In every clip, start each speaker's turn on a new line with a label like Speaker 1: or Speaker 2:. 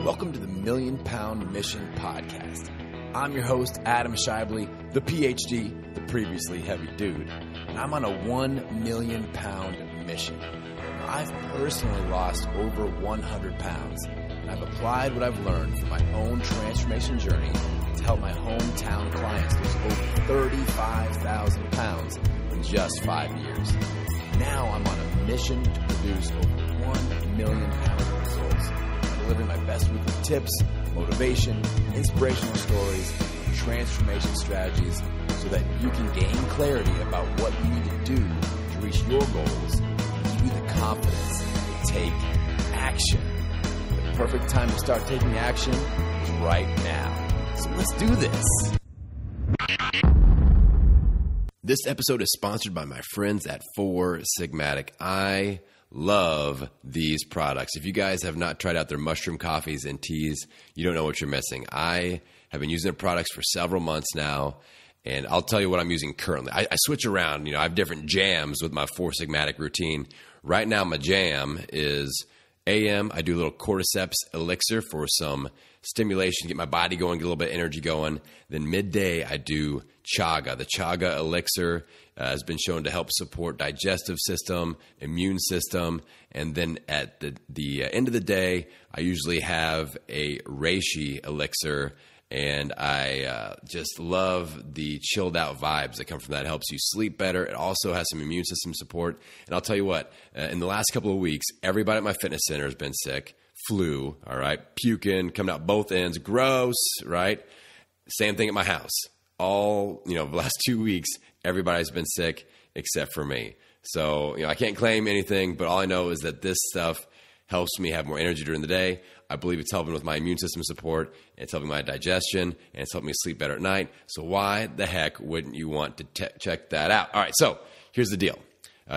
Speaker 1: Welcome to the Million Pound Mission Podcast. I'm your host, Adam Shively, the PhD, the previously heavy dude, and I'm on a 1 million pound mission. I've personally lost over 100 pounds, and I've applied what I've learned from my own transformation journey to help my hometown clients lose over 35,000 pounds in just 5 years. Now I'm on a mission to produce over 1 million pounds of results, delivering my best weekly tips, motivation, inspirational stories, and transformation strategies so that you can gain clarity about what you need to do to reach your goals and give you the confidence to take action. The perfect time to start taking action is right now. So let's do this. This episode is sponsored by my friends at Four Sigmatic. I love these products. If you guys have not tried out their mushroom coffees and teas, you don't know what you're missing. I have been using their products for several months now, and I'll tell you what I'm using currently. I switch around. I have different jams with my Four Sigmatic routine. Right now, my jam is AM. I do a little cordyceps elixir for some stimulation, get my body going, get a little bit of energy going. Then midday, I do chaga. The chaga elixir has been shown to help support digestive system, immune system. And then at the end of the day, I usually have a reishi elixir. And I just love the chilled out vibes that come from that. It helps you sleep better. It also has some immune system support. And I'll tell you what, in the last couple of weeks, everybody at my fitness center has been sick. Flu, all right, puking, coming out both ends, gross, right? Same thing at my house. The last 2 weeks, everybody's been sick except for me. So, I can't claim anything, but all I know is that this stuff helps me have more energy during the day. I believe it's helping with my immune system support, it's helping my digestion, and it's helping me sleep better at night. So why the heck wouldn't you want to check that out? All right, so here's the deal.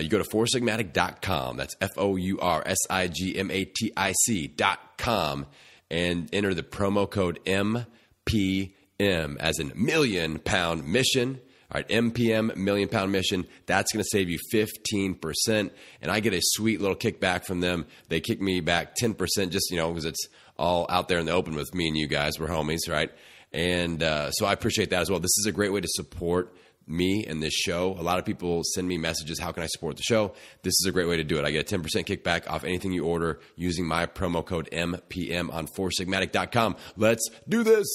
Speaker 1: You go to foursigmatic.com. That's foursigmatic.com and enter the promo code MPM as in Million Pound Mission. All right, MPM, Million Pound Mission. That's going to save you 15%. And I get a sweet little kickback from them. They kick me back 10% just, because it's all out there in the open with me and you guys. We're homies, right? And so I appreciate that as well. This is a great way to support me and this show. A lot of people send me messages, how can I support the show? This is a great way to do it. I get a 10% kickback off anything you order using my promo code MPM on foursigmatic.com. Let's do this.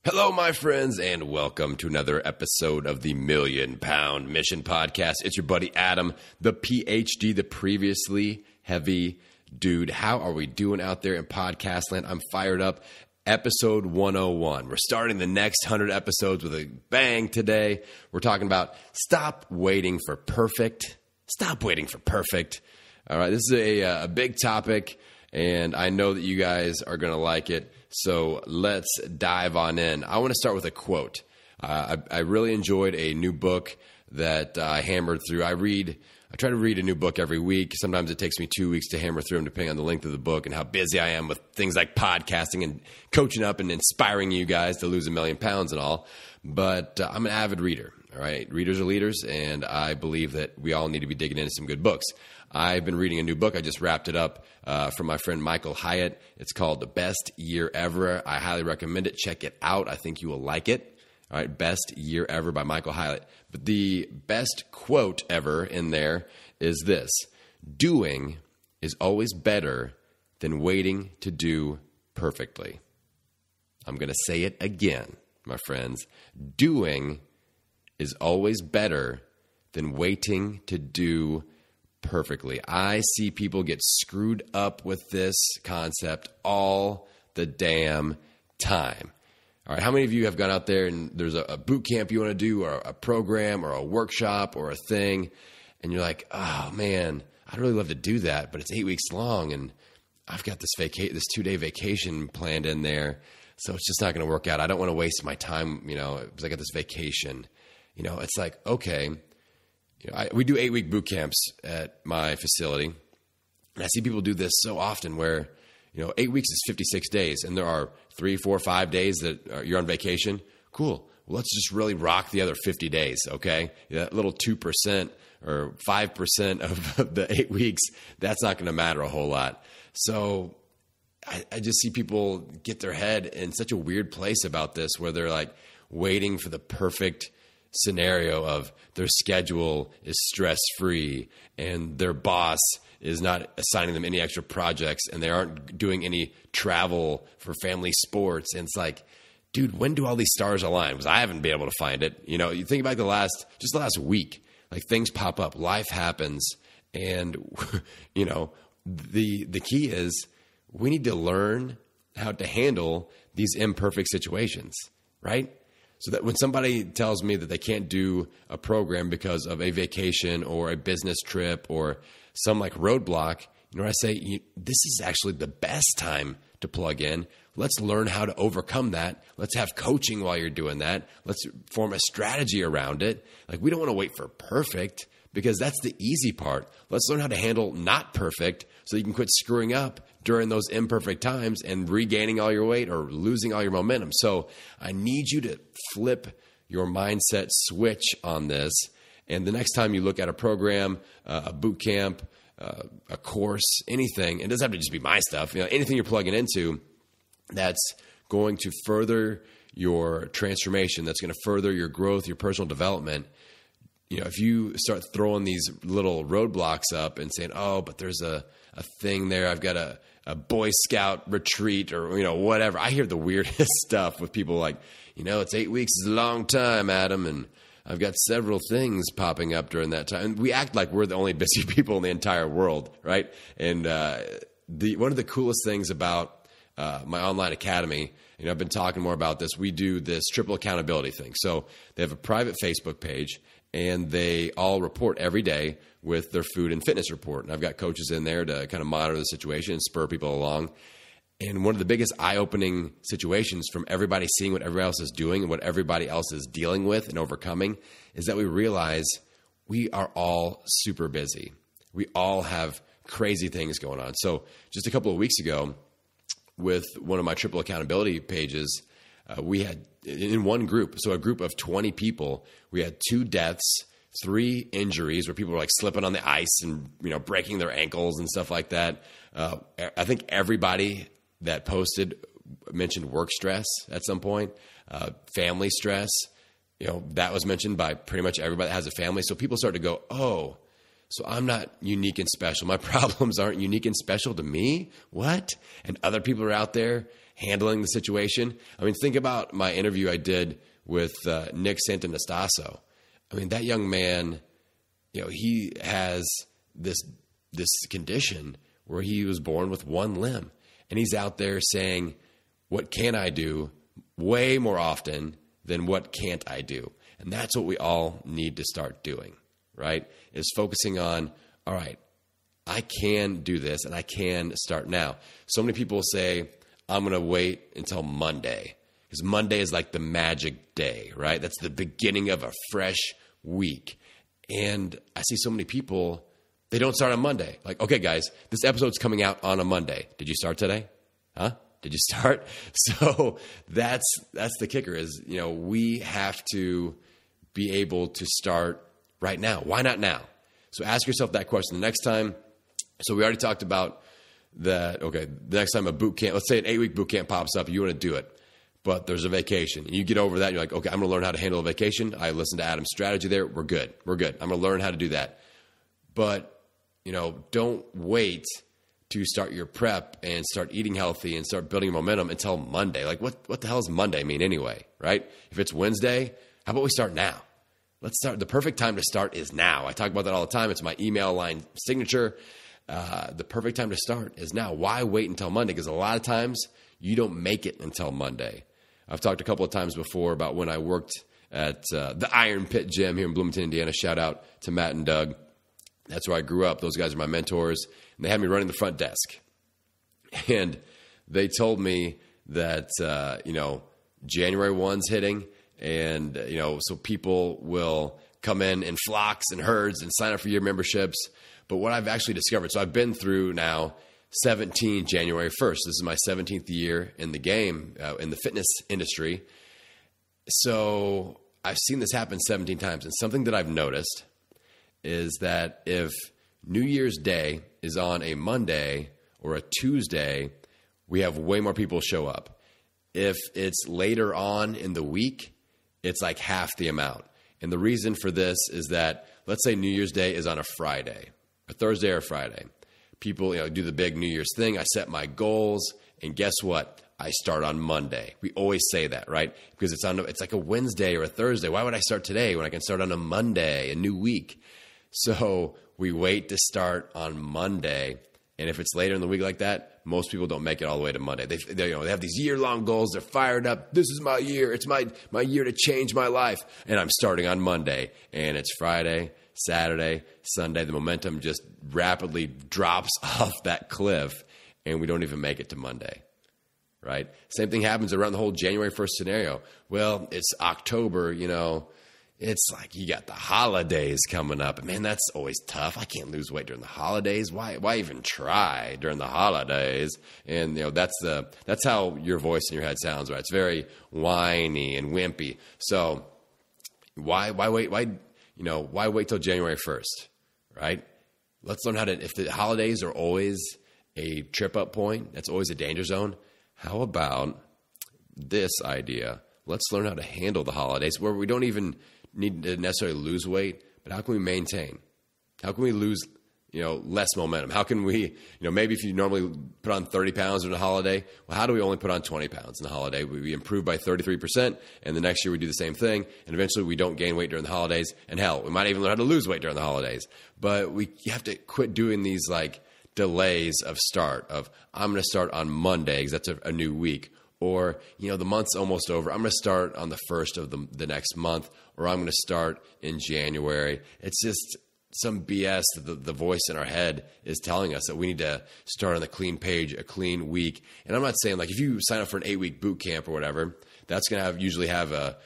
Speaker 1: Hello, my friends, and welcome to another episode of the Million Pound Mission Podcast. It's your buddy Adam, the PhD, the previously heavy dude. How are we doing out there in podcast land? I'm fired up. Episode 101. We're starting the next 100 episodes with a bang today. We're talking about stop waiting for perfect. Stop waiting for perfect. All right, this is a big topic, and I know that you guys are going to like it. So let's dive on in. I want to start with a quote. I really enjoyed a new book that I hammered through. I try to read a new book every week. Sometimes it takes me 2 weeks to hammer through them, depending on the length of the book and how busy I am with things like podcasting and coaching up and inspiring you guys to lose 1 million pounds and all. But I'm an avid reader, all right? Readers are leaders, and I believe that we all need to be digging into some good books. I've been reading a new book. I just wrapped it up from my friend Michael Hyatt. It's called The Best Year Ever. I highly recommend it. Check it out. I think you will like it. All right, Best Year Ever by Michael Hyatt. But the best quote ever in there is this: doing is always better than waiting to do perfectly. I'm going to say it again, my friends. Doing is always better than waiting to do perfectly. I see people get screwed up with this concept all the damn time. All right, how many of you have gone out there and there's a boot camp you want to do, or a program or a workshop or a thing, and you're like, oh man, I'd really love to do that, but it's 8 weeks long and I've got this 2-day vacation planned in there, so it's just not going to work out. I don't want to waste my time, because I got this vacation. It's like, okay, we do 8-week boot camps at my facility, and I see people do this so often where 8 weeks is 56 days, and there are 3, 4, 5 days that you're on vacation. Cool. let's just really rock the other 50 days, okay? That little 2% or 5% of the 8 weeks, that's not going to matter a whole lot. So I just see people get their head in such a weird place about this, where they're like waiting for the perfect scenario of their schedule is stress-free and their boss is not assigning them any extra projects and they aren't doing any travel for family sports. And it's like, dude, when do all these stars align? Because I haven't been able to find it. You know, you think about the last week, like things pop up, life happens. And, you know, the key is we need to learn how to handle these imperfect situations, right? So that when somebody tells me that they can't do a program because of a vacation or a business trip or some like roadblock, you know what I say? This is actually the best time to plug in. Let's learn how to overcome that. Let's have coaching while you're doing that. Let's form a strategy around it. Like, we don't want to wait for perfect, because that's the easy part. Let's learn how to handle not perfect so you can quit screwing up during those imperfect times and regaining all your weight or losing all your momentum. So I need you to flip your mindset switch on this. And the next time you look at a program, a boot camp, a course, anything, it doesn't have to just be my stuff, you know, anything you're plugging into that's going to further your transformation, that's going to further your growth, your personal development. You know, if you start throwing these little roadblocks up and saying, oh, but there's a thing there, I've got a Boy Scout retreat or, you know, whatever. I hear the weirdest stuff with people like, you know, it's 8 weeks is a long time, Adam, and I've got several things popping up during that time. And we act like we're the only busy people in the entire world, right? And one of the coolest things about my online academy, you know, I've been talking more about this. We do this triple accountability thing. So they have a private Facebook page, and they all report every day with their food and fitness report. And I've got coaches in there to kind of monitor the situation and spur people along. And one of the biggest eye-opening situations from everybody seeing what everybody else is doing and what everybody else is dealing with and overcoming is that we realize we are all super busy. We all have crazy things going on. So just a couple of weeks ago, with one of my triple accountability pages, we had in one group, so a group of 20 people, we had 2 deaths, 3 injuries where people were like slipping on the ice and, you know, breaking their ankles and stuff like that. I think everybody that posted mentioned work stress at some point, family stress. You know, that was mentioned by pretty much everybody that has a family. So people started to go, oh, so I'm not unique and special. My problems aren't unique and special to me. What? And other people are out there handling the situation. I mean, think about my interview I did with Nick Santonastasso. I mean, that young man, you know, he has this condition where he was born with one limb. And he's out there saying, what can I do, way more often than what can't I do? And that's what we all need to start doing, right? Is focusing on, all right, I can do this and I can start now. So many people say, I'm going to wait until Monday, because Monday is like the magic day, right? That's the beginning of a fresh week. And I see so many people, they don't start on Monday. Like, okay, guys, this episode's coming out on a Monday. Did you start today? Huh? Did you start? So that's the kicker is, you know, we have to be able to start right now. Why not now? So ask yourself that question the next time. So we already talked about that. Okay, the next time a boot camp, let's say an 8-week boot camp pops up, you want to do it, but there's a vacation. And you get over that, and you're like, okay, I'm going to learn how to handle a vacation. I listened to Adam's strategy there. We're good. I'm going to learn how to do that. But, you know, don't wait to start your prep and start eating healthy and start building momentum until Monday. Like, what the hell does Monday mean anyway, right? If it's Wednesday, how about we start now? Let's start. The perfect time to start is now. I talk about that all the time. It's my email line signature. The perfect time to start is now. Why wait until Monday? Because a lot of times you don't make it until Monday. I've talked a couple of times before about when I worked at the Iron Pit Gym here in Bloomington, Indiana. Shout out to Matt and Doug. That's where I grew up. Those guys are my mentors. And they had me running the front desk. And they told me that, you know, January 1's hitting. And, you know, so people will come in flocks and herds and sign up for year memberships. But what I've actually discovered, so I've been through now 17 January 1st. This is my 17th year in the game, in the fitness industry. So I've seen this happen 17 times. And something that I've noticed is that if New Year's Day is on a Monday or a Tuesday, we have way more people show up. If it's later on in the week, it's like half the amount. And the reason for this is that, let's say New Year's Day is on a Friday, a Thursday or a Friday. People, do the big New Year's thing. I set my goals, and guess what? I start on Monday. We always say that, right? Because it's like a Wednesday or a Thursday. Why would I start today when I can start on a Monday, a new week? So we wait to start on Monday. And if it's later in the week like that, most people don't make it all the way to Monday. They have these year-long goals. They're fired up. This is my year. It's my year to change my life. And I'm starting on Monday. And it's Friday, Saturday, Sunday. The momentum just rapidly drops off that cliff. And we don't even make it to Monday, right? Same thing happens around the whole January 1st scenario. Well, it's October, It's like you got the holidays coming up. Man, that's always tough. I can't lose weight during the holidays. Why even try during the holidays? And that's how your voice in your head sounds, right? It's very whiny and wimpy. So why wait? Why wait till January 1st, right? Let's learn if the holidays are always a trip up point, that's always a danger zone. How about this idea? Let's learn how to handle the holidays where we don't even need to necessarily lose weight, but how can we maintain? How can we lose, less momentum? How can we, maybe if you normally put on 30 pounds in a holiday, well, how do we only put on 20 pounds in the holiday? We improve by 33%, and the next year we do the same thing, and eventually we don't gain weight during the holidays, and hell, we might even learn how to lose weight during the holidays. But you have to quit doing these delays of start of, I'm going to start on Monday because that's a new week. Or, the month's almost over. I'm going to start on the first of the next month, or I'm going to start in January. It's just some BS that the voice in our head is telling us that we need to start on a clean page, a clean week. And I'm not saying if you sign up for an 8-week boot camp or whatever, that's going to usually have a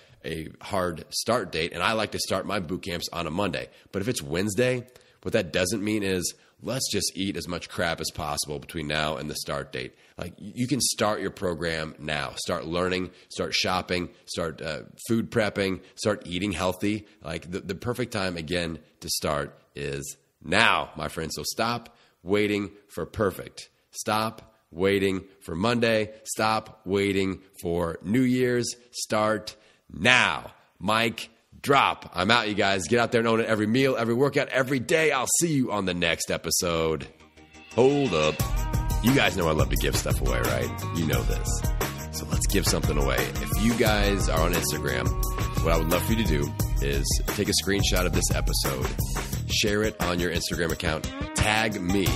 Speaker 1: hard start date. And I like to start my boot camps on a Monday. But if it's Wednesday, what that doesn't mean is let's just eat as much crap as possible between now and the start date. You can start your program now. Start learning, start shopping, start food prepping, start eating healthy. The perfect time, again, to start is now, my friends. So stop waiting for perfect. Stop waiting for Monday. Stop waiting for New Year's. Start now. Mic drop. I'm out, you guys. Get out there and own it every meal, every workout, every day. I'll see you on the next episode. Hold up. You guys know I love to give stuff away, right? You know this. So let's give something away. If you guys are on Instagram, what I would love for you to do is take a screenshot of this episode, share it on your Instagram account, tag me,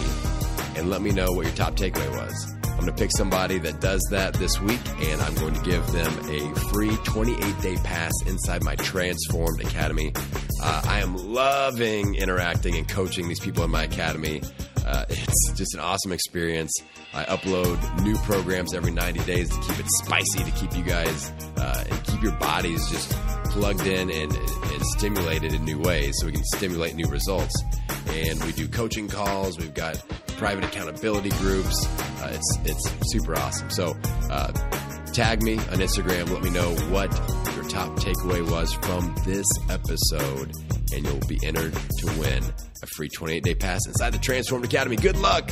Speaker 1: and let me know what your top takeaway was. I'm going to pick somebody that does that this week, and I'm going to give them a free 28-day pass inside my Transformed Academy. I am loving interacting and coaching these people in my academy. It's just an awesome experience. I upload new programs every 90 days to keep it spicy, to keep you guys and keep your bodies just plugged in and stimulated in new ways so we can stimulate new results. And we do coaching calls. We've got private accountability groups. It's super awesome. So tag me on Instagram. Let me know what your top takeaway was from this episode, and you'll be entered to win a free 28-day pass inside the Transformed Academy. Good luck.